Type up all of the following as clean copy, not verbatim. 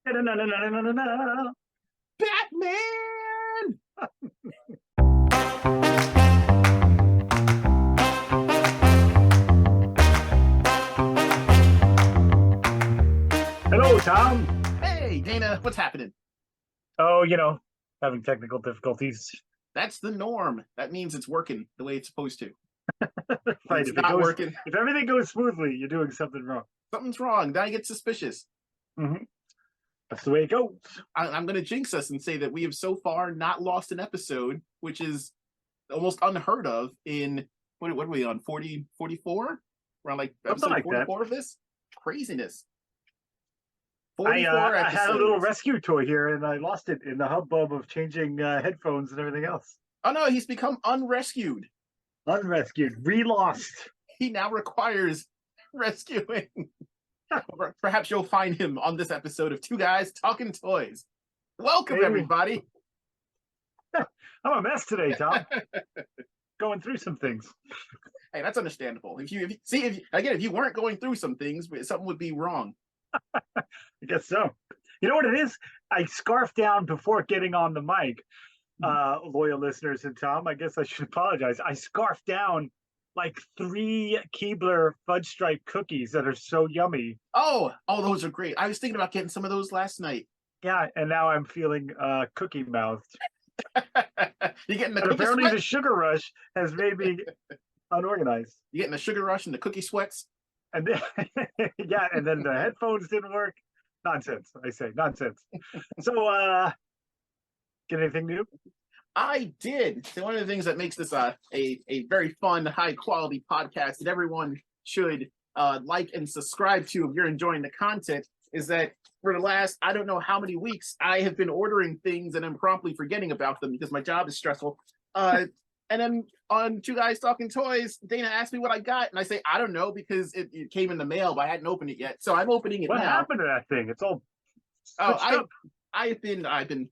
Da-na-na-na-na-na-na. Batman! Hello, Tom. Hey, Dana, what's happening? Oh, having technical difficulties. That's the norm. That means it's working the way it's supposed to. Right, It's if it not goes, working. if everything goes smoothly, you're doing something wrong. Something's wrong. Then I get suspicious. That's the way it goes. I'm going to jinx us and say that we have so far not lost an episode, which is almost unheard of in, what are we on, 44? Around like episode like 44 of this? Craziness. I 44 had a little episodes. rescue toy here, and I lost it in the hubbub of changing headphones and everything else. Oh no, he's become unrescued. Unrescued, re-lost. He now requires rescuing. Perhaps you'll find him on this episode of Two Guys Talking Toys. Welcome, everybody. I'm a mess today, Tom. Going through some things. Hey, that's understandable. If you weren't going through some things, something would be wrong. I guess so. You know what it is? I scarfed down before getting on the mic. Loyal listeners and Tom, I guess I should apologize. I scarfed down like 3 Keebler fudge stripe cookies that are so yummy. Oh, those are great. I was thinking about getting some of those last night. Yeah, and now I'm feeling cookie mouthed. You're getting the and cookie apparently sweat? The sugar rush has made me unorganized. You're getting the sugar rush and the cookie sweats? And then, and then the headphones didn't work. Nonsense, I say, nonsense. So, get anything new? I did. So one of the things that makes this a very fun, high quality podcast that everyone should like and subscribe to if you're enjoying the content is that for the last, I don't know how many weeks, I have been ordering things and I'm promptly forgetting about them because my job is stressful. And then on Two Guys Talking Toys, Dana asked me what I got, and I say, I don't know, because it came in the mail, but I hadn't opened it yet. So I'm opening it now. What happened to that thing? It's all I've been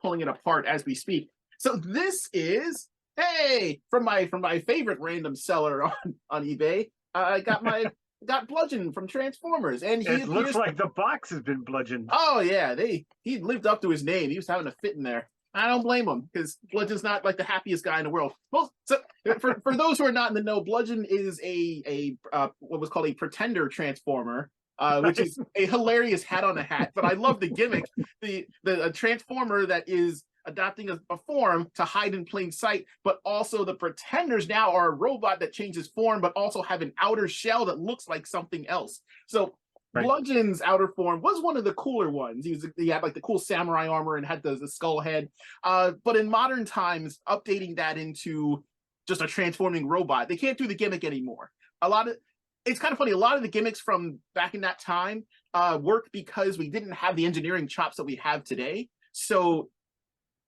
pulling it apart as we speak. So this is, hey, from my favorite random seller on eBay. I got Bludgeon from Transformers, and it looks like the box has been bludgeoned. Oh yeah, he lived up to his name. He was having a fit in there. I don't blame him, because Bludgeon's not like the happiest guy in the world. Well, so for those who are not in the know, Bludgeon is a what was called a pretender transformer, which is a hilarious hat on a hat. But I love the gimmick, the transformer that is adopting a form to hide in plain sight, but also the pretenders now are a robot that changes form, but also have an outer shell that looks like something else. So right. Bludgeon's outer form was one of the cooler ones. He had like the cool samurai armor and had the skull head. But in modern times, updating that into just a transforming robot, they can't do the gimmick anymore. It's kind of funny. A lot of the gimmicks from back in that time worked because we didn't have the engineering chops that we have today. So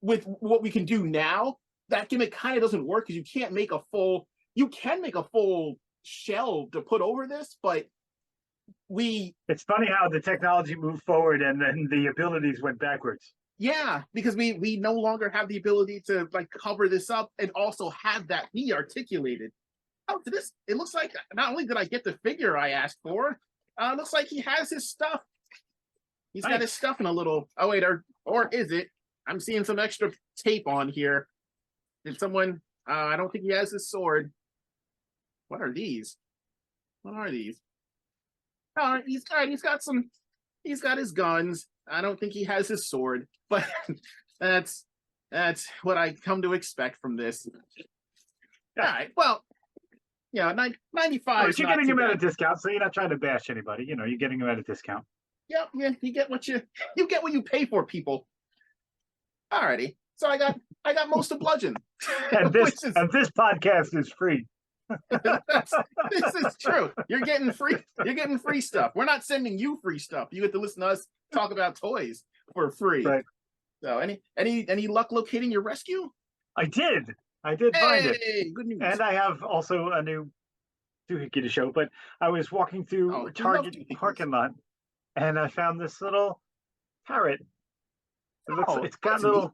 with what we can do now, that gimmick kind of doesn't work because you can make a full shell to put over this, but it's funny how the technology moved forward and then the abilities went backwards. Yeah, because we no longer have the ability to like cover this up and also have that be articulated. Oh, it looks like not only did I get the figure I asked for, it looks like he has his stuff. He's got his stuff in a little, oh wait, or is it? I'm seeing some extra tape on here. Did someone, I don't think he has his sword. What are these? What are these? Oh, he's got his guns. I don't think he has his sword, but that's what I come to expect from this. All right, well, yeah, 95. But you're getting him at a discount, so you're not trying to bash anybody. You're getting him at a discount. Yep, yeah, you get what you pay for, people. Alrighty, so I got most of Bludgeon, and this podcast is free. This is true. You're getting free stuff. We're not sending you free stuff. You get to listen to us talk about toys for free. Right. So any luck locating your rescue? I did find it. Good news. And I have also a new doohickey to show, but I was walking through Target parking lot and I found this little parrot. It's got little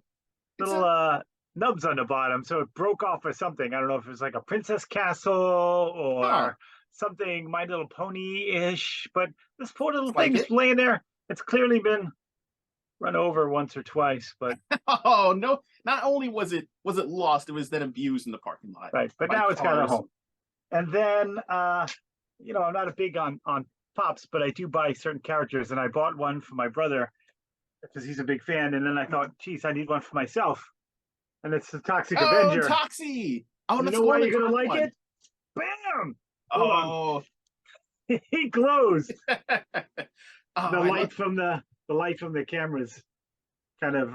nubs on the bottom, so it broke off or something. I don't know if it was like a princess castle or something My Little Pony-ish, but this poor little thing is laying there it's clearly been run over once or twice, but Oh no! Not only was it lost, it was then abused in the parking lot. right. But now it's got a home. And then, you know, I'm not a big on pops, but I do buy certain characters, and I bought one for my brother because he's a big fan. And then I thought, geez, I need one for myself, and it's the Toxic Avenger. Toxie! Oh, you know why you're gonna like it? Bam! Oh, he glows. Oh, The light from the cameras, kind of.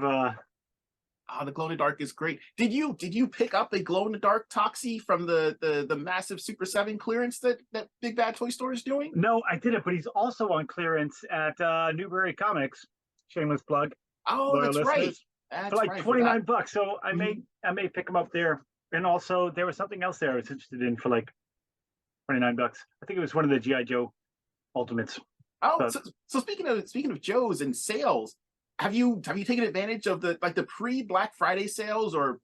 The glow in the dark is great. Did you pick up a glow in the dark Toxie from the massive Super 7 clearance that Big Bad Toy Store is doing? No, I didn't, but he's also on clearance at Newbury Comics. Shameless plug. Oh, that's right. That's for like right, $29. So I may pick him up there. And also there was something else there I was interested in for like $29. I think it was one of the G.I. Joe Ultimates. Oh, so speaking of Joes and sales, have you taken advantage of the pre-Black Friday sales or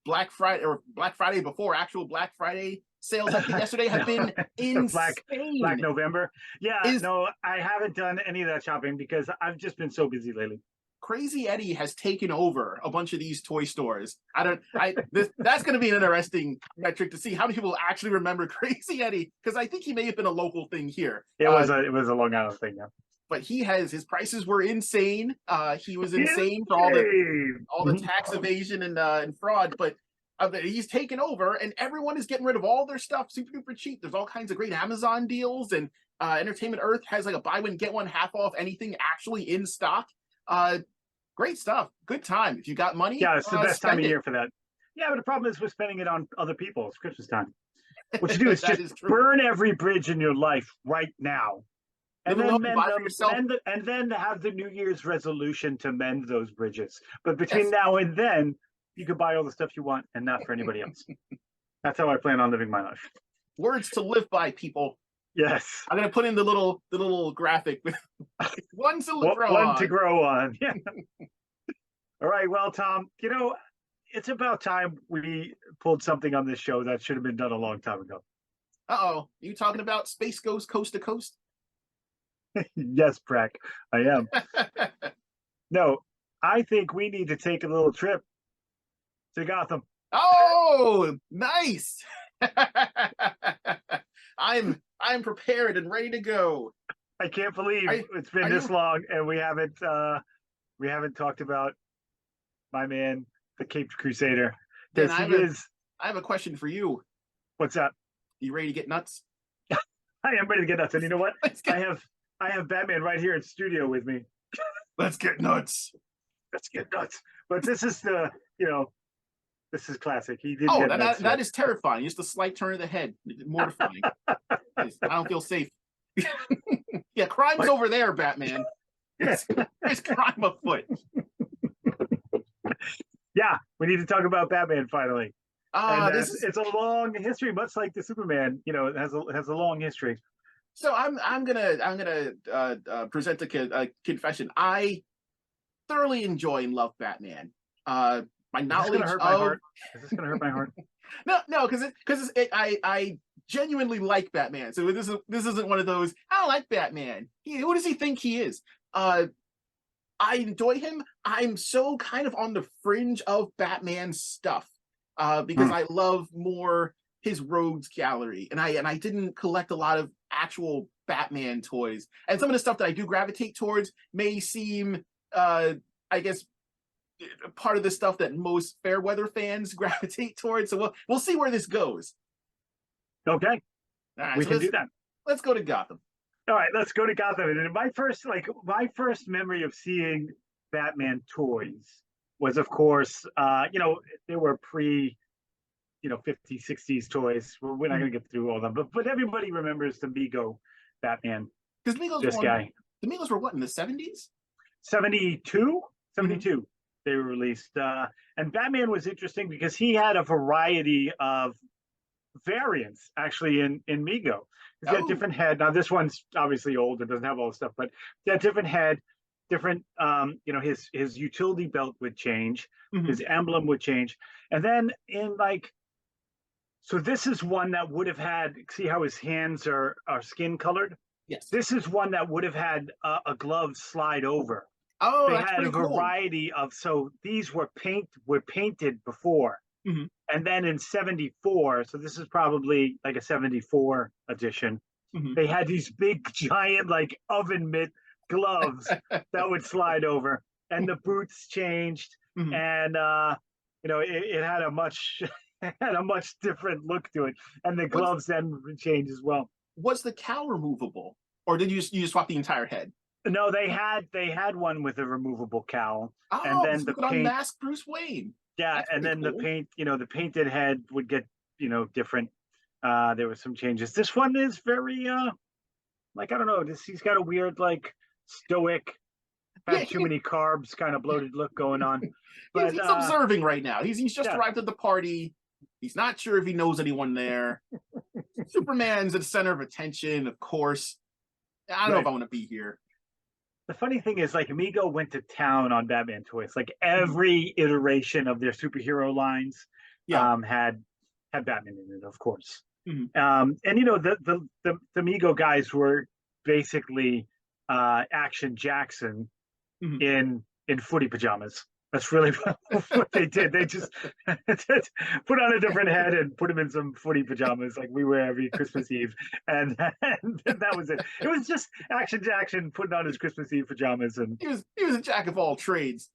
Black Friday before actual Black Friday sales? I think yesterday have been insane. Black November. Yeah, no, I haven't done any of that shopping because I've just been so busy lately. Crazy Eddie has taken over a bunch of these toy stores. That's going to be an interesting metric to see how many people actually remember Crazy Eddie, because I think he may have been a local thing here. It was a Long Island thing, yeah. But his prices were insane. He was insane for all the tax evasion and fraud. But he's taken over, and everyone is getting rid of all their stuff super duper cheap. There's all kinds of great Amazon deals, and Entertainment Earth has like a buy one get one half off anything actually in stock. Great stuff. Good time. If you got money, yeah, it's the best time of year for that. Yeah, but the problem is we're spending it on other people. It's Christmas time. What you do is just burn every bridge in your life right now, and then and then have the New Year's resolution to mend those bridges. But between now and then, you can buy all the stuff you want, and not for anybody else. That's how I plan on living my life. Words to live by, people. Yes. I'm gonna put in the little graphic with one to grow on. Yeah. All right. Well, Tom, you know, it's about time we pulled something on this show that should have been done a long time ago. You talking about Space Goes Coast to Coast? Yes, Breck, I am. No, I think we need to take a little trip to Gotham. Oh, nice. I'm prepared and ready to go. I can't believe it's been this long and we haven't talked about my man, the Caped Crusader. I have a question for you. What's that? You ready to get nuts? I am ready to get nuts, and you know what? I have Batman right here in studio with me. Let's get nuts. Let's get nuts. But this is this is classic. He did. That is terrifying. Just a slight turn of the head, mortifying. I don't feel safe. Yeah, crime's over there, Batman. There's crime afoot. Yeah, we need to talk about Batman finally. It's a long history, much like the Superman. You know, it has a long history. So I'm gonna present a confession. I thoroughly enjoy and love Batman. My knowledge Is this gonna hurt my heart? No, because I genuinely like Batman. So this isn't one of those I don't like Batman. Who does he think he is? I enjoy him. I'm so kind of on the fringe of Batman stuff because I love more his rogues gallery, and I didn't collect a lot of actual Batman toys. And some of the stuff that I do gravitate towards may seem, I guess, part of the stuff that most Fairweather fans gravitate towards. So we'll see where this goes. Okay, we can do that. Let's go to Gotham. All right, let's go to Gotham. And my first memory of seeing Batman toys was, of course, they were pre, 50s, 60s toys. We're not going to get through all of them, but everybody remembers the Mego Batman. Because the Megos were what, in the 70s? 72? 72 they were released. And Batman was interesting because he had a variety of variants actually in Mego. He's got a different head. Now this one's obviously old, it doesn't have all the stuff, but he had different head, different his utility belt would change, his emblem would change. And then so this is one that would have had, see how his hands are skin colored? Yes. This is one that would have had a glove slide over. Oh, They that's had a pretty cool. variety of, so these were painted before. And then in 74, so this is probably like a 74 edition, they had these big giant like oven mitt gloves that would slide over, and the boots changed, and it had a much had a much different look to it, and the gloves then changed as well. Was the cowl removable, or did you just swap the entire head? No, they had one with a removable cowl, and Oh, then so the we could paint. unmask Bruce Wayne. Yeah, That's and pretty then cool. the paint, the painted head would get, different. There were some changes. This one is very, like, I don't know, he's got a weird, like, stoic, had too many carbs kind of bloated look going on. But he's observing right now. He's just yeah. arrived at the party. He's not sure if he knows anyone there. Superman's at the center of attention, of course. I don't know if I want to be here. The funny thing is, like, Mego went to town on Batman toys. Like, every iteration of their superhero lines had Batman in it, of course. And the Mego guys were basically Action Jackson in footy pajamas. That's really what they did. They just put on a different head and put him in some footy pajamas like we wear every Christmas Eve. And that was it. It was just Action Jackson putting on his Christmas Eve pajamas. And he was a jack of all trades.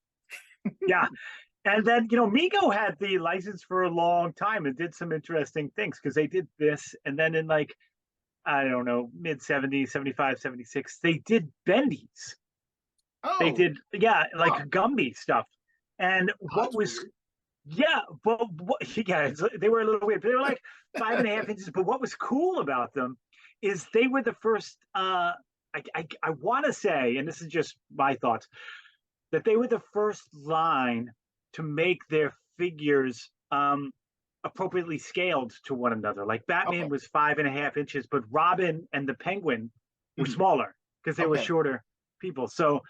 Yeah. And then, Mego had the license for a long time and did some interesting things, because they did this. And then in, like, I don't know, mid 70s, 75, 76, they did bendies. Oh. They did, like Gumby stuff. And what was, but they were a little weird. But they were like 5.5 inches. But what was cool about them is they were the first, I want to say, and this is just my thoughts, that they were the first line to make their figures appropriately scaled to one another. Like Batman was 5.5 inches, but Robin and the Penguin were smaller because they were shorter people. So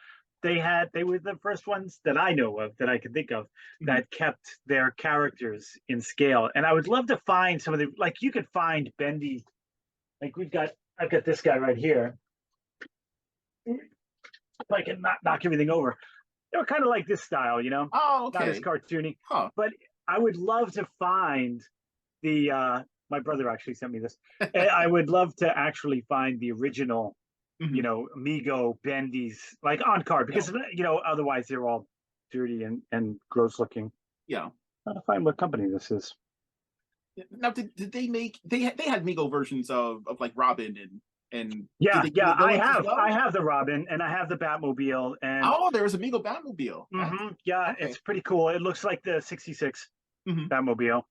they were the first ones that I know of, that I can think of, that kept their characters in scale. And I would love to find some of the, like, you could find bendy, like I've got this guy right here. If I can not knock everything over. They were kind of like this style, Oh, okay. Not as cartoony. But I would love to find the, my brother actually sent me this. I would love to actually find the original, Mego bendies, like on card, because, otherwise they're all dirty and gross looking. Yeah. Trying to find what company this is. Now, did they make, they had Mego versions of like Robin and I have the Robin, and I have the Batmobile, and there was a Mego Batmobile. It's pretty cool. It looks like the 66 Batmobile,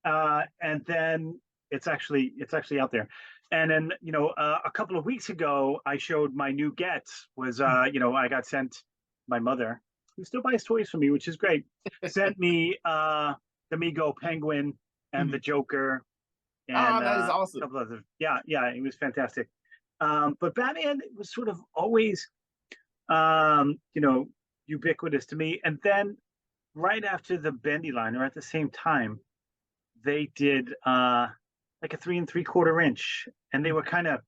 and then it's actually out there. And then a couple of weeks ago, I showed my new Gets. Was I got sent, my mother, who still buys toys for me, which is great, sent me the Mego Penguin and the Joker. And that is awesome. a couple other, it was fantastic. But Batman was sort of always, ubiquitous to me. And then right after the bendy line, or at the same time, they did like a 3 3/4 inch, and they were kind of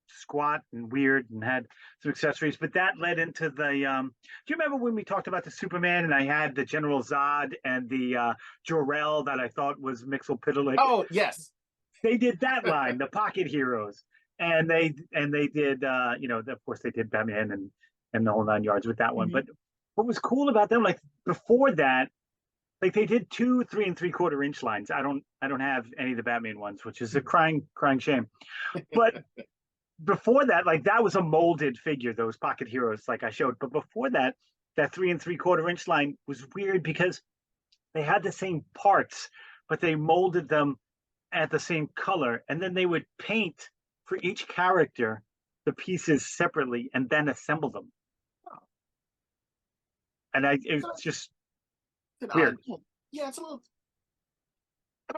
squat and weird and had some accessories. But that led into the. Do you remember when we talked about the Superman, and I had the General Zod and the Jor-El that I thought was Mxyzptlk? Oh yes, they did that line, the Pocket Heroes. And they did, of course they did Batman and the whole 9 yards with that one. But what was cool about them, like before that, like they did 2 3 3/4 inch lines. I don't have any of the Batman ones, which is a crying shame. But before that, like that was a molded figure, those Pocket Heroes, like I showed. But before that, that 3 3/4 inch line was weird because they had the same parts, but they molded them at the same color, and then they would paint for each character the pieces separately and then assemble them. And it's just weird. Yeah, it's a little.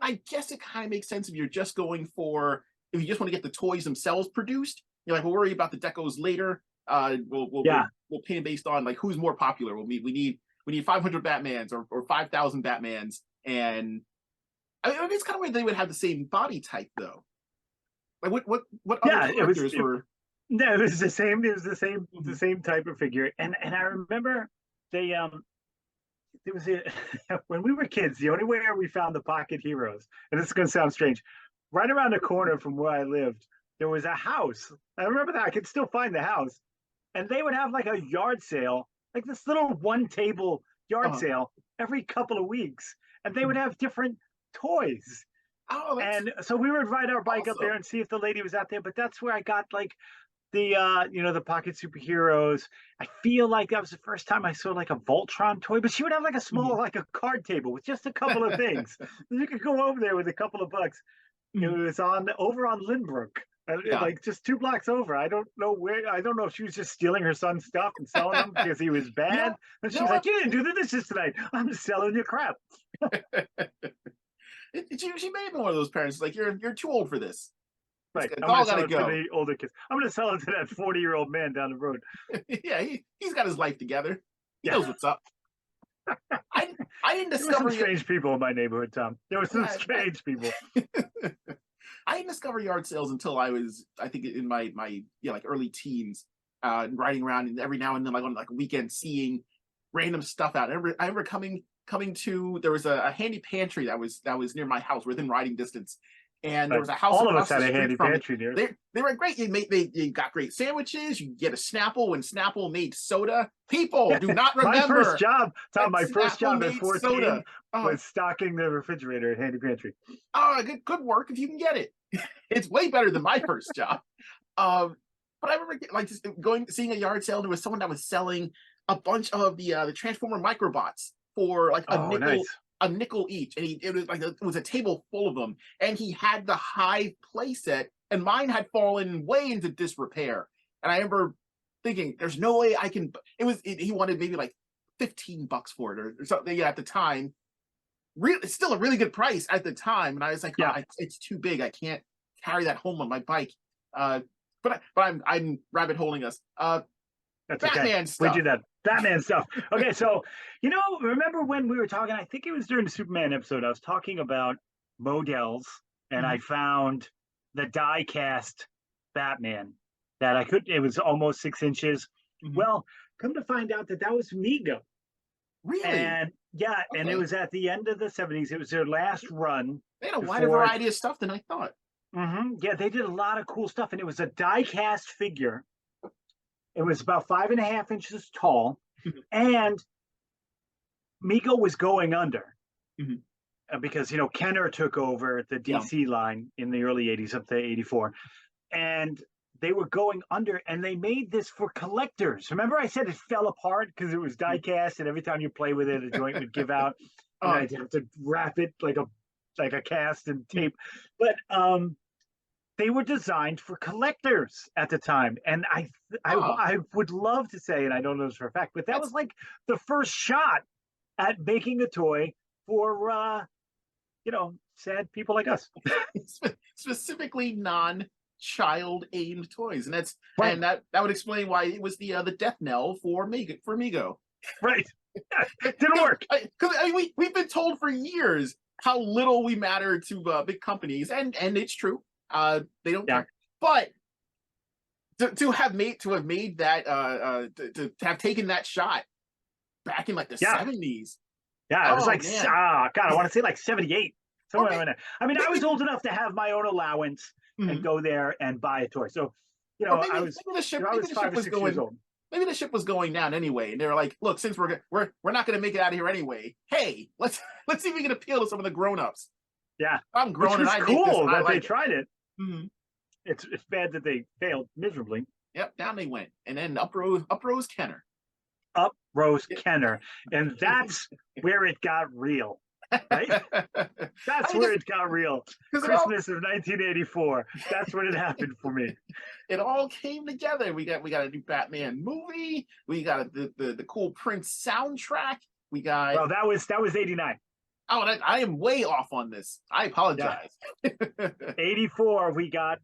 I guess it kind of makes sense if you're just going for, if you just want to get the toys themselves produced. You're like, we'll worry about the decos later. We'll paint based on like who's more popular. We need 500 Batmans or 5,000 Batmans, and I mean, it's kind of weird they would have the same body type though. Like what other characters were No, it was the same. It was Mm-hmm. the same type of figure. And I remember they there was a when we were kids. The only way we found the pocket heroes, and this is going to sound strange, right around the corner from where I lived, there was a house. I remember that. I could still find the house, and they would have like a yard sale, like this little one table yard Uh-huh. sale every couple of weeks, and they would have different toys. Oh, that's And so we would ride our bike up there awesome. and see if the lady was out there. But that's where I got like the the pocket superheroes. I feel like that was the first time I saw like a Voltron toy, but she would have like a small like a card table with just a couple of things. You could go over there with a couple of bucks. It Mhm. was on over on Lynbrook, Yeah. like just 2 blocks over. I don't know where. I don't know if she was just stealing her son's stuff and selling them because he was You bad. know, And you know she's like, what? "You didn't do the dishes tonight. I'm just selling you crap." She may have been one of those parents like you're too old for this. Right. It's I'm going all to sell gotta it for go. the older kids. I'm going to sell it to that 40-year-old man down the road. Yeah, he's got his life together. He Yeah. knows what's up. I I didn't There were some discover you. strange people in my neighborhood, Tom. There were some Yeah, strange people. I didn't discover yard sales until I was, I think, in my yeah, like early teens, riding around and every now and then, like on like a weekend, seeing random stuff out. I remember coming to there was a handy pantry that was near my house, within riding distance, and there But was a house all of us across the had a street handy from it. pantry there. They were great. They got great sandwiches. You get a Snapple when Snapple made soda. People do not My first remember job, Tom, that my first Snapple job at made 14 soda. Oh, was stocking the refrigerator at Handy Pantry. oh, good work if you can get it. It's way better than my first job. Um, but I remember like just going seeing a yard sale. There was someone that was selling a bunch of the Transformer microbots for like Oh, nice. a nickel each, and it was like it was a table full of them, and he had the Hive playset, and mine had fallen way into disrepair. And I remember thinking, "There's no way I can." He wanted maybe like $15 for it or something at the time. Really, still a really good price at the time, and I was like, Yeah, oh, it's too big. I can't carry that home on my bike. Uh, but I'm rabbit holing us. that's okay. Batman We do stuff. that. Batman stuff. Okay, so, remember when we were talking? I think it was during the Superman episode. I was talking about models, and I Mhm. found the die cast Batman that I could, it was almost 6 inches. Mhm. Well, come to find out that that was Mego. Really? And yeah, and it Okay. was at the end of the 70s. It was their last run They had a wider before. variety of stuff than I thought. Yeah, they did a lot of cool stuff, and it was a die cast figure. It was about 5.5 inches tall, Mhm. and Mego was going under Mhm. because Kenner took over the Yeah. DC line in the early 80s up to 84, and they were going under, and they made this for collectors. Remember, I said it fell apart because it was die cast, and every time you play with it, a joint would give out, and Uh, I'd have to wrap it like a cast and mhm. tape. But they were designed for collectors at the time, and Ah, I would love to say, and I don't know this for a fact, but that that's was like the first shot at making a toy for sad people like us. specifically non-child aimed toys, and Right, that would explain why it was the death knell for Mego. right. Didn't Because work. I mean, we've been told for years how little we matter to big companies, and it's true. They don't Yeah, care. But to have made that to have taken that shot back in like the yeah, 70s. yeah. It was Oh like, man. God, I want to say like 78, Or somewhere in there. I mean, I was maybe old enough to have my own allowance and mhm. go there and buy a toy. So, or I maybe was the ship 5 or was 6 years going old. maybe the ship was going down anyway, and they were like, look, since we're not going to make it out of here anyway, hey, let's see if we can appeal to some of the grown-ups. Yeah, I'm which grown and was I make this cool and I that they like it. tried it. Mhm. It's bad that they failed miserably. Yep, down they went, and then up rose Kenner. Up rose Yeah. Kenner, and that's where it got real, right? I That's mean, where it got real. because Christmas of 1984. That's when it happened for me. it all came together. We got a new Batman movie. We got the cool Prince soundtrack. We got Well, that was 89. oh, and I am way off on this. I Yeah, apologize. 84. We got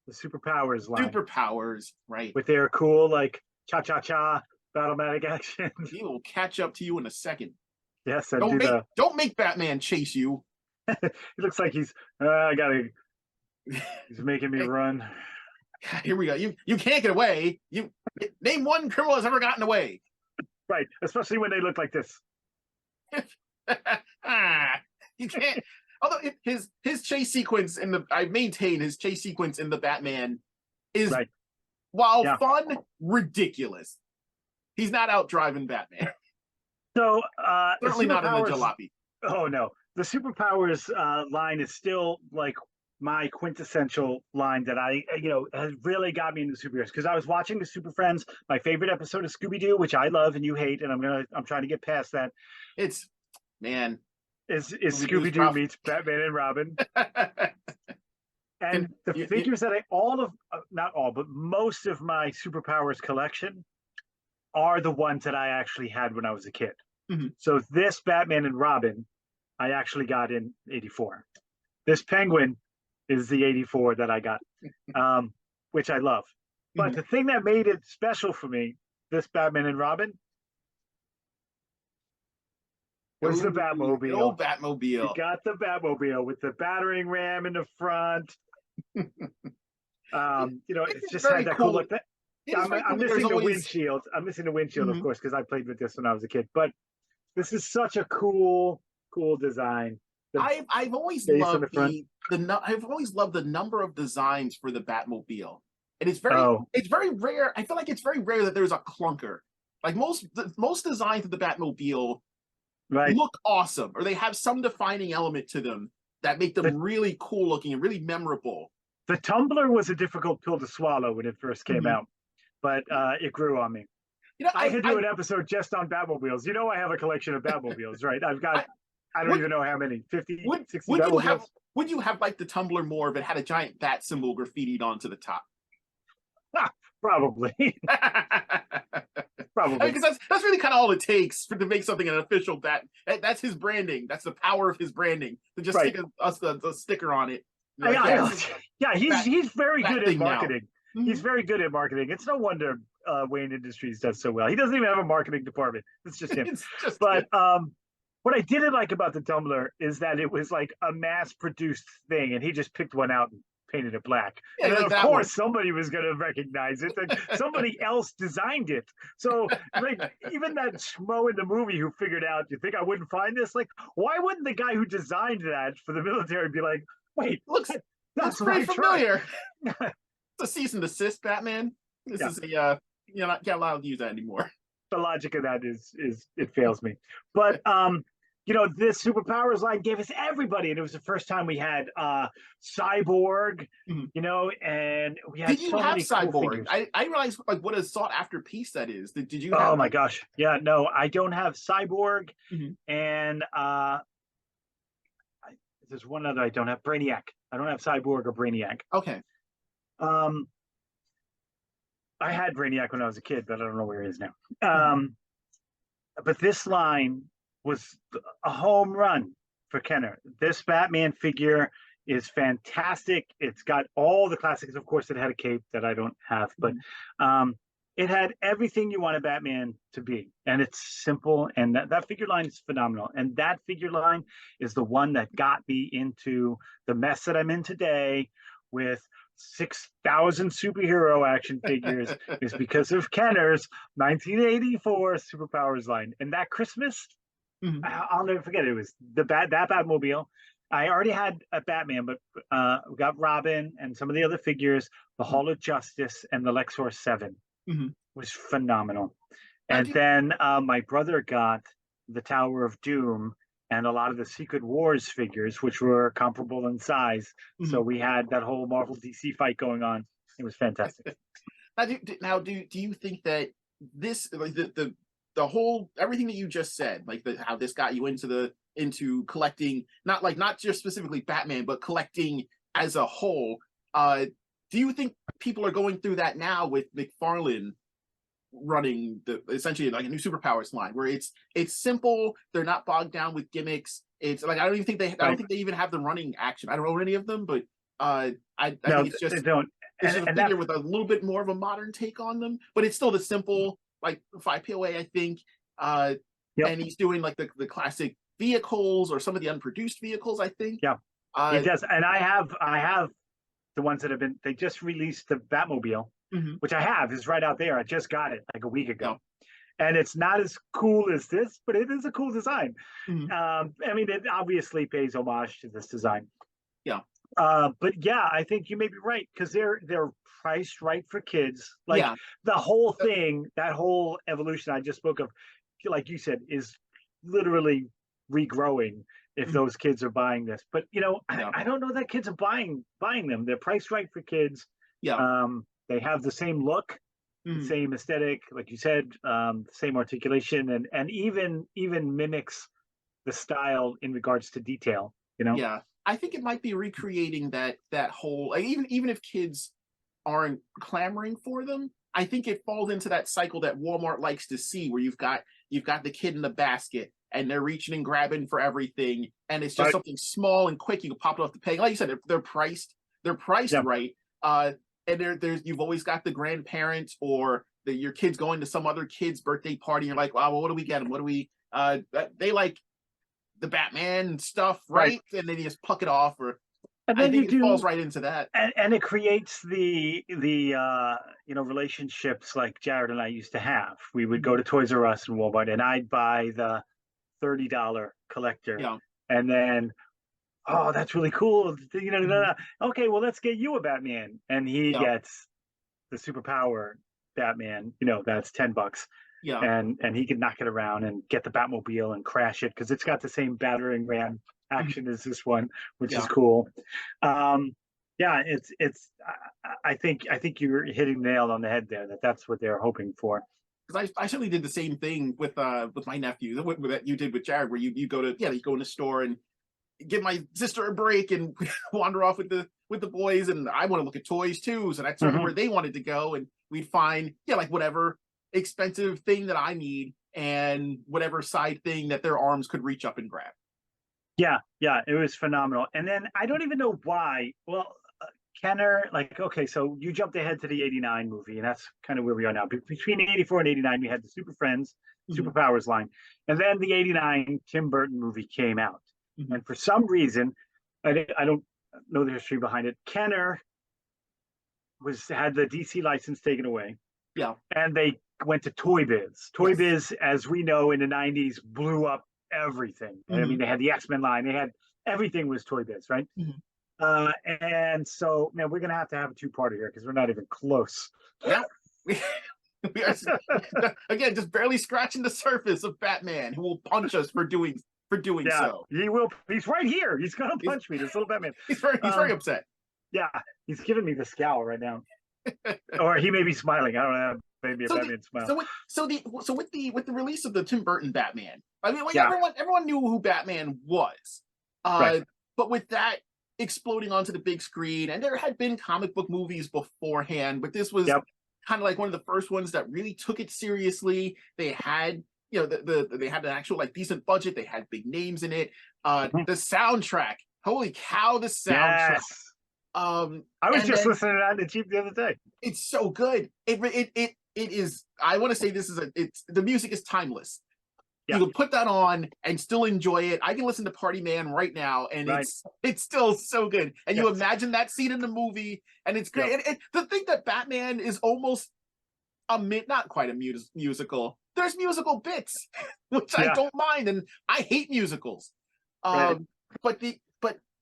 the Superpowers line Superpowers, right? with their cool like cha cha cha Battlematic action. He will catch up to you in a second. Yes, and do the. Don't make Batman chase you. It looks like he's. I gotta. He's making me run. Here we go. You can't get away. You name one criminal that's ever gotten away. Right, especially when they look like this. You can't. Although his chase sequence I maintain his chase sequence in the Batman is, while fun, ridiculous. He's not out driving Batman. So certainly not in the jalopy. Oh no, the superpowers line is still like my quintessential line that has really got me into superheroes, because I was watching the Super Friends, my favorite episode of Scooby-Doo, which I love and you hate, and I'm trying to get past that. It's is Scooby-Doo meets Batman and Robin. And the figures that not all, but most of my superpowers collection are the ones that I actually had when I was a kid. Mm-hmm. So this Batman and Robin, I actually got in '84. This Penguin is the '84 that I got, which I love. But the thing that made it special for me, this Batman and Robin, was the Batmobile. The old Batmobile. You got the Batmobile with the battering ram in the front. It's just had that cool look. I'm missing the windshield. I'm missing the windshield, of course, because I played with this when I was a kid. But this is such a cool design. I've always loved I've always loved the number of designs for the Batmobile. And it's very rare. I feel like it's very rare that there's a clunker. Like most designs of the Batmobile look awesome, or they have some defining element to them that make them really cool looking and really memorable. The Tumbler was a difficult pill to swallow when it first came out, but it grew on me. I could do an episode just on Batmobiles. I have a collection of Batmobiles, right? I've got, I don't even know how many, 50, 60 Batmobiles. Would you have liked the Tumbler more if it had a giant bat symbol graffitied onto the top? Probably. Probably. Because that's really kind of all it takes to make something an official bat. That's his branding. That's the power of his branding. To just stick the sticker on it. He's very good at marketing. He's very good at marketing. It's no wonder Wayne Industries does so well. He doesn't even have a marketing department. It's just him. But what I didn't like about the Tumbler is that it was like a mass-produced thing, and he just picked one out and painted it black. Yeah, and of course, somebody was going to recognize it. Like, somebody else designed it. So, like, even that schmo in the movie who figured out, you think I wouldn't find this? Like, why wouldn't the guy who designed that for the military be like, wait, looks pretty familiar. It's a cease and desist, Batman. This is you're not allowed to use that anymore. The logic of that is it fails me. But this superpowers line gave us everybody, and it was the first time we had Cyborg, and we had. Did you have Cyborg? I realize what a sought after piece that is. Did you? Oh my gosh, yeah. No, I don't have Cyborg, and there's one other I don't have. Brainiac. I don't have Cyborg or Brainiac. Okay. I had Brainiac when I was a kid, but I don't know where he is now. But this line was a home run for Kenner. This Batman figure is fantastic. It's got all the classics. Of course, it had a cape that I don't have, but it had everything you want a Batman to be. And it's simple, and that figure line is phenomenal. And that figure line is the one that got me into the mess that I'm in today with 6,000 superhero action figures is because of Kenner's 1984 superpowers line. And that Christmas, I'll never forget it. It was that Batmobile. I already had a Batman, but we got Robin and some of the other figures. The Hall of Justice and the Lexor 7 was phenomenal. And then my brother got the Tower of Doom and a lot of the Secret Wars figures, which were comparable in size. So we had that whole Marvel DC fight going on. It was fantastic. Now, do you think that this, like the whole, everything that you just said, like how this got you into collecting, not just specifically Batman, but collecting as a whole, do you think people are going through that now with McFarlane running essentially like a new superpowers line, where it's simple, they're not bogged down with gimmicks? It's like I don't think they even have the running action. I don't know any of them, but I think it's just it's a figure with a little bit more of a modern take on them, but it's still the simple, like 5 POA, I think. And he's doing like the classic vehicles or some of the unproduced vehicles, I think. He does. And I have the ones that have been, they just released the Batmobile, Mm-hmm. which I have, is right out there. I just got it like a week ago. Yeah. And it's not as cool as this, but it is a cool design. Mm-hmm. I mean, it obviously pays homage to this design. Yeah. But yeah, I think you may be right, because they're priced right for kids. Like Yeah. the whole thing, that whole evolution I just spoke of, like you said, is literally regrowing if Mhm. those kids are buying this. But you know, Yeah. I don't know that kids are buying them. They're priced right for kids. Yeah. They have the same look, the Mhm. same aesthetic, like you said, same articulation, and even mimics the style in regards to detail. You know. Yeah. I think it might be recreating that whole, like, even if kids aren't clamoring for them, I think it falls into that cycle that Walmart likes to see, where you've got the kid in the basket and they're reaching and grabbing for everything, and it's just Right. something small and quick. You can pop it off the peg. Like you said, they're priced Yeah. right. And there's you've always got the grandparents or your kids going to some other kid's birthday party. And you're like, wow, well, what do we get them? What do we? They like the Batman stuff, right? And then you just pluck it off, or And I then think it falls right into that. and it creates the relationships like Jared and I used to have. We would go to Toys R Us and Walmart, and I'd buy the $30 collector, Yeah. and then, oh, that's really cool. Mhm. Okay, well, let's get you a Batman, and he Yeah. gets the superpower Batman. That's $10, Yeah. and he can knock it around and get the Batmobile and crash it, because it's got the same battering ram action as this one, which is Yeah. cool. Yeah, it's. I think you're hitting the nail on the head there. That's what they're hoping for. Because I certainly did the same thing with my nephews, that you did with Jared, where you go to you go in the store and give my sister a break and wander off with the boys, and I want to look at toys too, so that's sort of Mhm. where they wanted to go, and we'd find like whatever expensive thing that I need and whatever side thing that their arms could reach up and grab. Yeah, it was phenomenal. And then I don't even know why. Well, Kenner, like, okay, so you jumped ahead to the '89 movie, and that's kind of where we are now. Between '84 and '89, we had the Super Friends, Mhm. Superpowers line, and then the '89 Tim Burton movie came out. Mhm. And for some reason, I don't know the history behind it. Kenner had the DC license taken away, Yeah. and they went to Toy Biz. Toy Yes. Biz, as we know, in the '90s, blew up everything. I mean, Mhm. they had the X-Men line. They had everything was Toy Biz, right? Mhm. And so, man, we're gonna have to have a two-parter here, because we're not even close. Yeah. We are again just barely scratching the surface of Batman, who will punch us for doing Yeah, so. he will. He's right here. He's gonna He's- punch me. This little Batman. He's very upset. Yeah, he's giving me the scowl right now, or he may be smiling. I don't know. Maybe a So Batman smile. with the release of the Tim Burton Batman, I mean, like, Yeah. everyone knew who Batman was, Right. but with that exploding onto the big screen, and there had been comic book movies beforehand, but this was Yep. kind of like one of the first ones that really took it seriously. They had they had an actual like decent budget. They had big names in it. Mhm. The soundtrack, holy cow, the soundtrack! Yes. Um, I was and just then- listening to that in the Jeep the other day. it's so good. It is. I want to say this is the music is timeless. Yeah. You can put that on and still enjoy it. I can listen to Party Man right now, and Right. it's still so good. And you Yes. imagine that scene in the movie, and it's great. Yep. And the thing that Batman is almost not quite a musical. There's musical bits, which I Yeah. don't mind, and I hate musicals. Right. But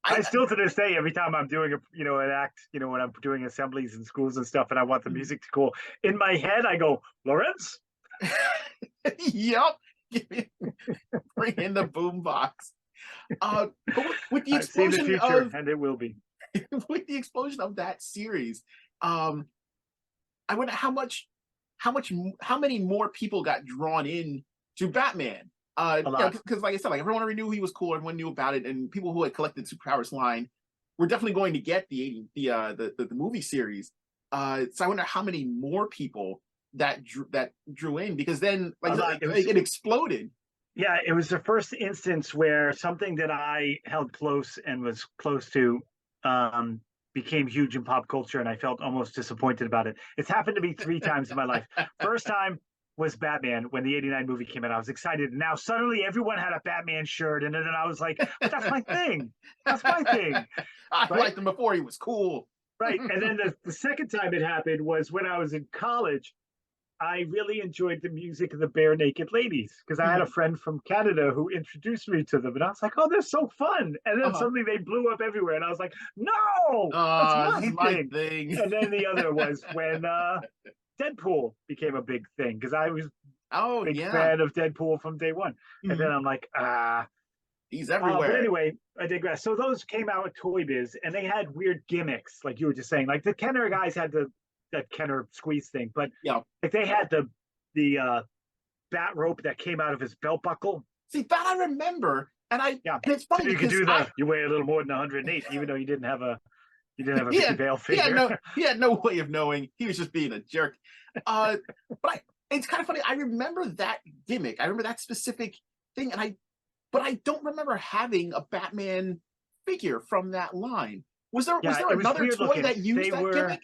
I still, to this day, every time I'm doing an act, when I'm doing assemblies in schools and stuff, and I want the music to go in my head, I go, Lawrence. Yep. Bring in the boombox. But with the I've seen the explosion future, of and it will be. with the explosion of that series, I wonder how many more people got drawn in to Batman. A lot. Because like I said, like everyone already knew he was cool, everyone knew about it, and people who had collected Superpowers line were definitely going to get the movie series. So I wonder how many more people that drew in, because then it exploded. Yeah, it was the first instance where something that I held close and was close to became huge in pop culture, and I felt almost disappointed about it. It's happened to me 3 times in my life. First time was Batman, when the '89 movie came out. I was excited, and now suddenly everyone had a Batman shirt, and then I was like, but that's my thing. That's my thing. I Right? liked him before he was cool. Right. And then the second time it happened was when I was in college. I really enjoyed the music of the Bare Naked Ladies because I had a friend from Canada who introduced me to them, and I was like, "Oh, they're so fun!" And then suddenly they blew up everywhere, and I was like, "No, that's my thing." And then the other was when Deadpool became a big thing because I was a big fan of Deadpool from day one, and then I'm like, he's everywhere. But anyway, I digress. So those came out with Toy Biz, and they had weird gimmicks, like you were just saying. Like the Kenner guys had that Kenner squeeze thing, but like they had the bat rope that came out of his belt buckle. See, that I remember, and and it's funny so you could do that. You weigh a little more than 108, even though you didn't have a Vicky Vale figure. He had no way of knowing. He was just being a jerk. But it's kind of funny. I remember that gimmick. I remember that specific thing, but I don't remember having a Batman figure from that line. Was there another toy that used that gimmick?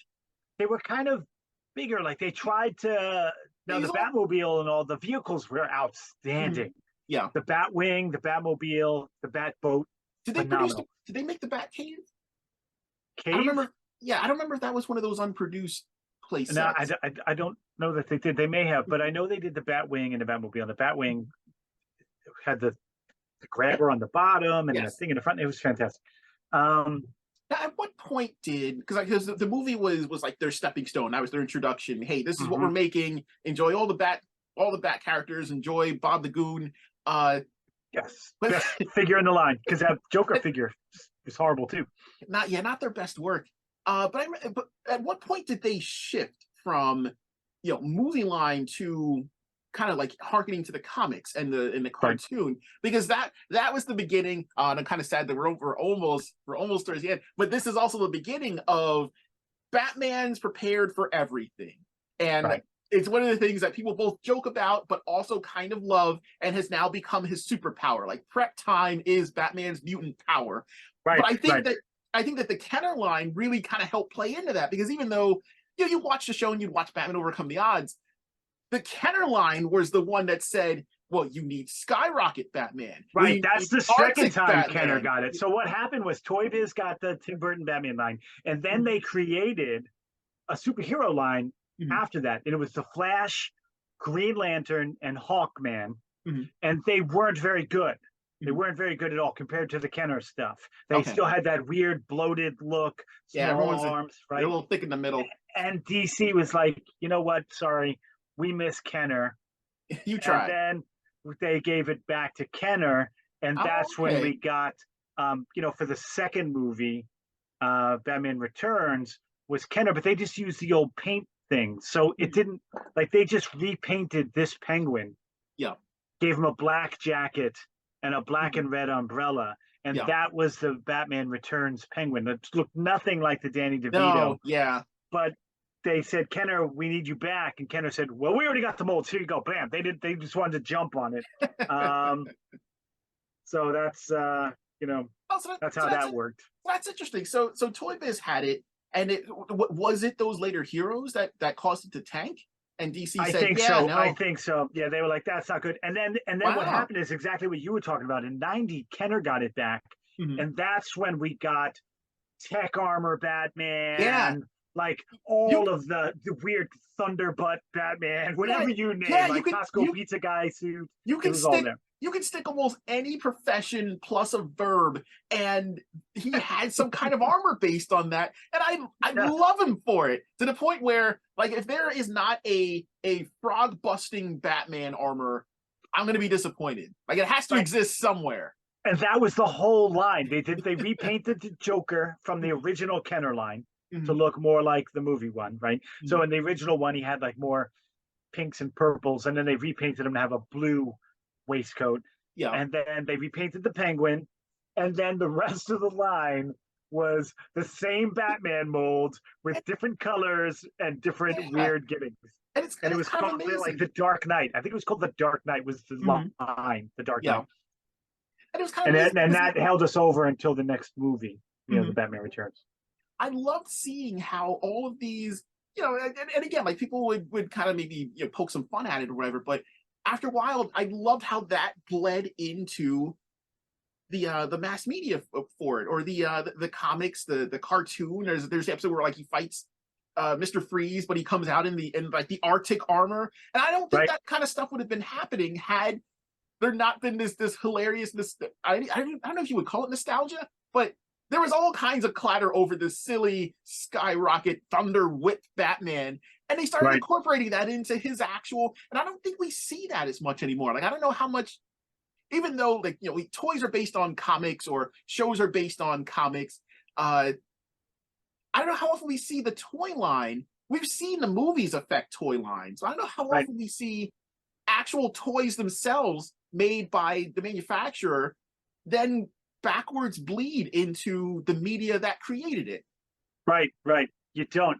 They were kind of bigger. Like they tried to. Now the Batmobile and all the vehicles were outstanding. Yeah, the Batwing, the Batmobile, the Batboat. Did they make the Batcave? Cave? I don't remember if that was one of those unproduced places. No, I don't know that they did. They may have, but I know they did the Batwing and the Batmobile. The Batwing had the grabber on the bottom and the thing in the front. It was fantastic. Now, at what point because the movie was like their stepping stone. That was their introduction. Hey, this is what we're making. Enjoy all the Bat characters. Enjoy Bob the Goon. Yes, best figure in the line because that Joker figure is horrible too. Not their best work. But at what point did they shift from movie line to kind of like harkening to the comics and the cartoon, because that was the beginning. And I'm kind of sad that we're almost towards the end, but this is also the beginning of Batman's prepared for everything, and it's one of the things that people both joke about but also kind of love, and has now become his superpower. Like prep time is Batman's mutant power. But I think that the Kenner line really kind of helped play into that, because even though you watch the show and you'd watch Batman overcome the odds, the Kenner line was the one that said, well, you need Skyrocket Batman. Right, that's the second time Batman. Kenner got it. So what happened was Toy Biz got the Tim Burton Batman line, and then they created a superhero line after that. And it was the Flash, Green Lantern, and Hawkman. And they weren't very good. They weren't very good at all compared to the Kenner stuff. They still had that weird bloated look, small arms, right? They're a little thick in the middle. And DC was like, you know what? Sorry, we miss Kenner. You tried. And then they gave it back to Kenner, and that's when we got, for the second movie, Batman Returns was Kenner, but they just used the old paint thing, so it didn't they just repainted this Penguin. Yeah, gave him a black jacket and a black and red umbrella, and that was the Batman Returns Penguin. It looked nothing like the Danny DeVito. No, but they said, Kenner, we need you back. And Kenner said, well, we already got the molds. Here you go. Bam. They just wanted to jump on it. So that's, that's how that worked. That's interesting. So Toy Biz had it, and was it those later heroes that caused it to tank? And DC said, I think so. Yeah, they were like, that's not good. And then what happened is exactly what you were talking about. In 90, Kenner got it back. And that's when we got Tech Armor Batman. Yeah. Like all of the weird Thunderbutt Batman, whatever you name, Costco pizza guy suit. You can stick almost any profession plus a verb, and he had some kind of armor based on that. And I love him for it, to the point where, like, if there is not a frog busting Batman armor, I'm going to be disappointed. Like, it has to exist somewhere. And that was the whole line. They repainted the Joker from the original Kenner line to look more like the movie one, right? So in the original one, he had like more pinks and purples, and then they repainted him to have a blue waistcoat. Yeah. And then they repainted the Penguin, and then the rest of the line was the same Batman mold with different colors and different weird gimmicks. And it was called like the Dark Knight. I think it was called the Dark Knight was the line, the Dark Knight. And it was kind of and that held us over until the next movie, the Batman Returns. I loved seeing how all of these, and again, like people would kind of maybe poke some fun at it or whatever, but after a while, I loved how that bled into the mass media for it, or the comics, the cartoon. There's the episode where like he fights Mr. Freeze, but he comes out in like the Arctic armor, and I don't think that kind of stuff would have been happening had there not been this hilarious I don't know if you would call it nostalgia, but there was all kinds of clatter over this silly Skyrocket Thunder Whip Batman, and they started incorporating that into his actual. And I don't think we see that as much anymore. Like I don't know how much, even though like toys are based on comics or shows are based on comics. I don't know how often we see the toy line. We've seen the movies affect toy lines. I don't know how often we see actual toys themselves made by the manufacturer then backwards bleed into the media that created it. Right. You don't.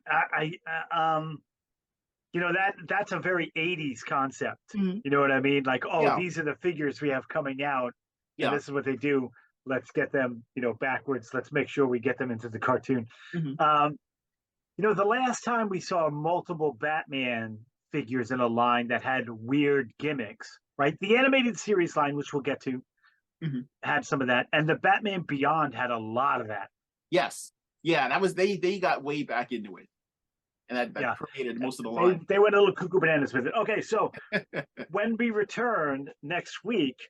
That's a very 80s concept. You know what I mean? Like, these are the figures we have coming out. And this is what they do. Let's get them, backwards. Let's make sure we get them into the cartoon. The last time we saw multiple Batman figures in a line that had weird gimmicks, right? The animated series line, which we'll get to, had some of that. And the Batman Beyond had a lot of that. Yes. Yeah, that was, they got way back into it. And that created most of the line. They went a little cuckoo bananas with it. Okay, so when we return next week,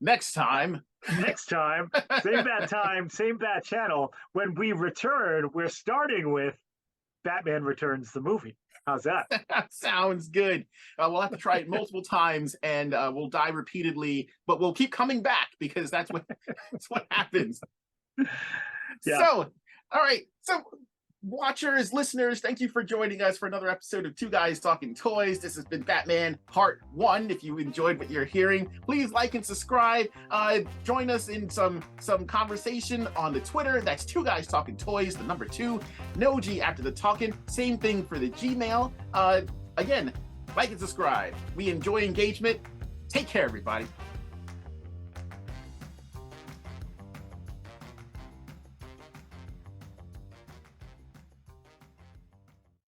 Next time, same bad channel. When we return, we're starting with Batman Returns the movie. How's that? Sounds good. We'll have to try it multiple times, and we'll die repeatedly, but we'll keep coming back because that's what happens. Yeah. So, all right. So, watchers, listeners, thank you for joining us for another episode of Two Guys Talking Toys. This has been Batman Part 1. If you enjoyed what you're hearing, please like and subscribe. Join us in some conversation on the Twitter. That's Two Guys Talking Toys, the number 2. No G after the talking. Same thing for the Gmail. Again, like and subscribe. We enjoy engagement. Take care, everybody.